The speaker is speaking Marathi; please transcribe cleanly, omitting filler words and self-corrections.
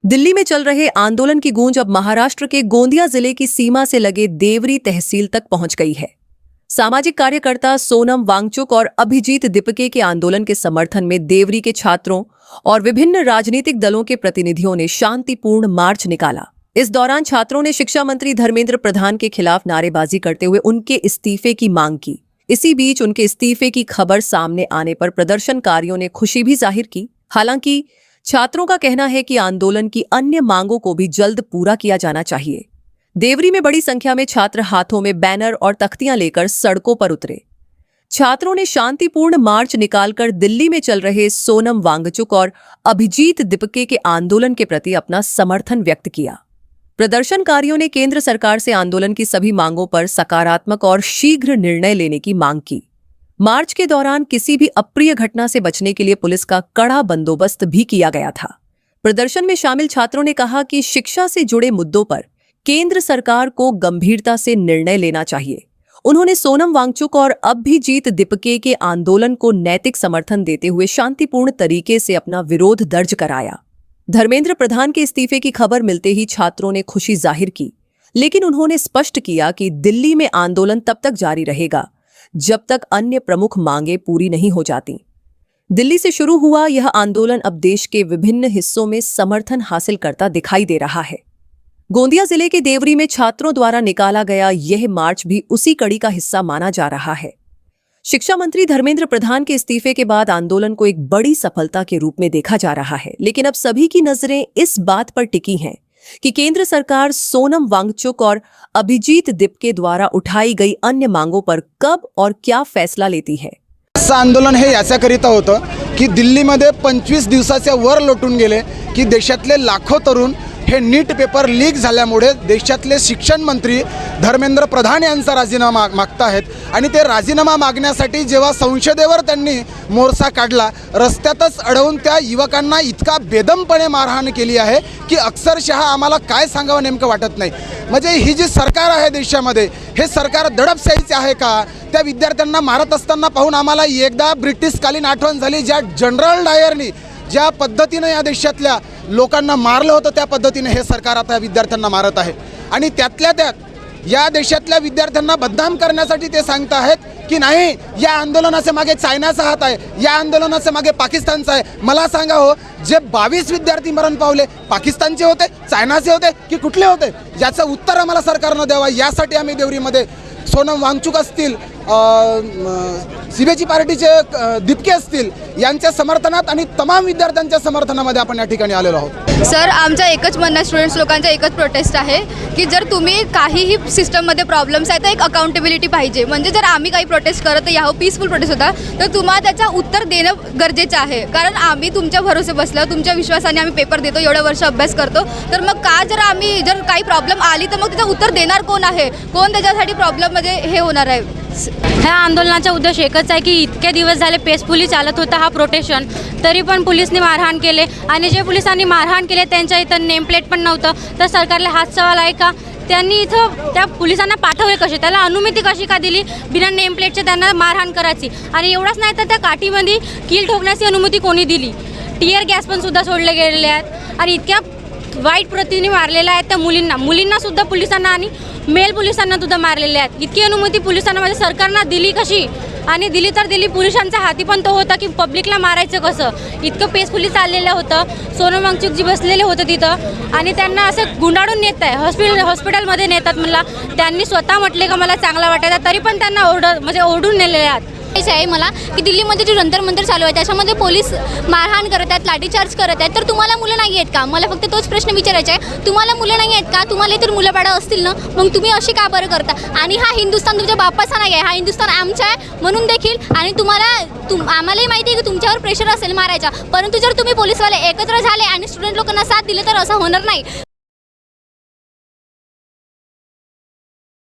दिल्ली में चल रहे आंदोलन की गूंज अब महाराष्ट्र के गोंदिया जिले की सीमा से लगे देवरी तहसील तक पहुंच गई है। सामाजिक कार्यकर्ता सोनम वांगचुक और अभिजीत दीपके के आंदोलन के समर्थन में देवरी के छात्रों और विभिन्न राजनीतिक दलों के प्रतिनिधियों ने शांतिपूर्ण मार्च निकाला। इस दौरान छात्रों ने शिक्षा मंत्री धर्मेंद्र प्रधान के खिलाफ नारेबाजी करते हुए उनके इस्तीफे की मांग की। इसी बीच उनके इस्तीफे की खबर सामने आने पर प्रदर्शनकारियों ने खुशी भी जाहिर की। हालांकि छात्रों का कहना है कि आंदोलन की अन्य मांगों को भी जल्द पूरा किया जाना चाहिए। देवरी में बड़ी संख्या में छात्र हाथों में बैनर और तख्तियां लेकर सड़कों पर उतरे। छात्रों ने शांतिपूर्ण मार्च निकालकर दिल्ली में चल रहे सोनम वांगचुक और अभिजीत दीपके के आंदोलन के प्रति अपना समर्थन व्यक्त किया। प्रदर्शनकारियों ने केंद्र सरकार से आंदोलन की सभी मांगों पर सकारात्मक और शीघ्र निर्णय लेने की मांग की। मार्च के दौरान किसी भी अप्रिय घटना से बचने के लिए पुलिस का कड़ा बंदोबस्त भी किया गया था। प्रदर्शन में शामिल छात्रों ने कहा कि शिक्षा से जुड़े मुद्दों पर केंद्र सरकार को गंभीरता से निर्णय लेना चाहिए। उन्होंने सोनम वांगचुक और अभिजीत दीपके के आंदोलन को नैतिक समर्थन देते हुए शांतिपूर्ण तरीके से अपना विरोध दर्ज कराया। धर्मेंद्र प्रधान के इस्तीफे की खबर मिलते ही छात्रों ने खुशी जाहिर की, लेकिन उन्होंने स्पष्ट किया कि दिल्ली में आंदोलन तब तक जारी रहेगा जब तक अन्य प्रमुख मांगें पूरी नहीं हो जाती। दिल्ली से शुरू हुआ यह आंदोलन अब देश के विभिन्न हिस्सों में समर्थन हासिल करता दिखाई दे रहा है। गोंदिया जिले के देवरी में छात्रों द्वारा निकाला गया यह मार्च भी उसी कड़ी का हिस्सा माना जा रहा है। शिक्षा मंत्री धर्मेंद्र प्रधान के इस्तीफे के बाद आंदोलन को एक बड़ी सफलता के रूप में देखा जा रहा है, लेकिन अब सभी की नजरें इस बात पर टिकी हैं कि केंद्र सरकार सोनम वांगचुक और अभिजीत दीपके द्वारा उठाई गई अन्य मांगों पर कब और क्या फैसला लेती है। आंदोलन हे याच्याकरिता होतं की दिल्लीमध्ये 25 दिवसाच्या वर लोटून गेले की देशातले लाखो तरुण हे नीट पेपर लीक झाल्यामुळे देशातले शिक्षण मंत्री धर्मेंद्र प्रधान यांचा राजीनामा मागताहेत आणि ते राजीनामा मागण्यासाठी जेव्हा संसदेवर त्यांनी मोर्चा काढला, रस्त्यातच अडवून त्या युवकांना इतका बेदमपणे मारहाण केली आहे की अक्षरशः आम्हाला काय सांगावं नेमकं वाटत नाही। म्हणजे ही जी सरकार आहे देशामध्ये, हे सरकार दडपशाहीचे आहे का? त्या विद्यार्थ्यांना मारत असताना पाहून आम्हाला एकदा ब्रिटिशकालीन आठवण झाली, ज्या जनरल डायरनी ज्या पद्धतीने या देशातल्या लोकांना मारलं होतं त्या पद्धतीने हे सरकार आता विद्यार्थ्यांना मारत आहे। आणि त्यातल्या त्यात या देशातल्या विद्यार्थ्यांना बदनाम करण्यासाठी ते सांगत आहेत की नाही, या आंदोलनाच्या मागे चायनाचा हात आहे, या आंदोलनाच्या मागे पाकिस्तानचा आहे। मला सांगा हो, जे 22 विद्यार्थी मरण पावले पाकिस्तानचे होते, चायनाचे होते की कुठले होते? याचं उत्तर आम्हाला सरकारनं द्यावं। यासाठी आम्ही देवरीमध्ये सोनम वांगचुक असतील, सीबीआयची पार्टीचे दीपके असतील यांच्या समर्थनात आणि तमाम विद्यार्थ्यांच्या समर्थनामध्ये आपण या ठिकाणी आलेलो आहोत। सर, आमचं एकच म्हणणं, स्टुडंट्स लोकांचं एकच प्रोटेस्ट आहे की जर तुम्ही काहीही सिस्टममध्ये प्रॉब्लेम्स आहे तर एक अकाउंटेबिलिटी पाहिजे। म्हणजे जर आम्ही काही प्रोटेस्ट करत याहो, पीसफुल प्रोटेस्ट होता, तर तुम्हाला त्याचं उत्तर देणं गरजेचं आहे। कारण आम्ही तुमच्या भरोसे बसलो, तुमच्या विश्वासाने आम्ही पेपर देतो, एवढं वर्ष अभ्यास करतो, तर मग का जर काही प्रॉब्लेम आली तर मग त्याचं उत्तर देणार कोण आहे? कोण त्याच्यासाठी प्रॉब्लेममध्ये हे होणार आहे? ह्या आंदोलनाचा उद्देश एकच आहे की इतके दिवस झाले पेसफुली चालत होता हा प्रोटेक्शन, तरी पण पोलिसांनी मारहाण केले आणि जे पोलिसांनी मारहाण केले त्यांच्या इथं नेम प्लेट पण नव्हतं, तर सरकारला हाच सवाल आहे का त्यांनी इथं त्या पोलिसांना पाठवले कसे? त्याला अनुमती कशी का दिली बिना नेम प्लेटचे त्यांना मारहाण करायची? आणि एवढंच नाही तर त्या काठीमध्ये कील ठोकण्याची अनुमती कोणी दिली? टियर गॅस पण सुद्धा सोडले गेलेले आहेत आणि इतक्या वाईट प्रतीने मारलेल्या आहेत त्या मुलींना सुद्धा पोलिसांना आणि मेल पोलिसांना सुद्धा मारलेले आहेत। इतकी अनुमती पोलिसांना म्हणजे सरकारनं दिली कशी? आणि दिली तर दिली, पोलिसांच्या हाती पण तो होता की पब्लिकला मारायचं कसं? इतकं पेसफुली चाललेलं होतं। सोनम वांगचुक जी बसलेले होते तिथं आणि त्यांना असं गुंडाळून नेत आहे, हॉस्पिटलमध्ये नेतात म्हणला, त्यांनी स्वतः म्हटले का मला चांगला वाटायचा, तरी पण त्यांना ओरडून नेलेले आहेत। आहे मला की दिल्लीमध्ये जे जंतर मंतर चालू आहे त्याच्यामध्ये पोलीस मारहाण करत आहेत, लाठीचार्ज करत आहेत, तर तुम्हाला मुलं नाही आहेत का? मला फक्त तोच प्रश्न विचारायचा आहे, तुम्हाला मुलं नाही आहेत का? तुम्हाला इतर मुलं बाळं असतील ना, मग तुम्ही अशी का बरं करता? आणि हा हिंदुस्थान तुमच्या बापाचा नाही आहे, हा हिंदुस्थान आमचा आहे म्हणून देखील, आणि आम्हालाही माहिती आहे की तुमच्यावर प्रेशर असेल मारायचा, परंतु जर तुम्ही पोलीसवाले एकत्र झाले आणि स्टुडंट लोकांना साथ दिले तर असं होणार नाही।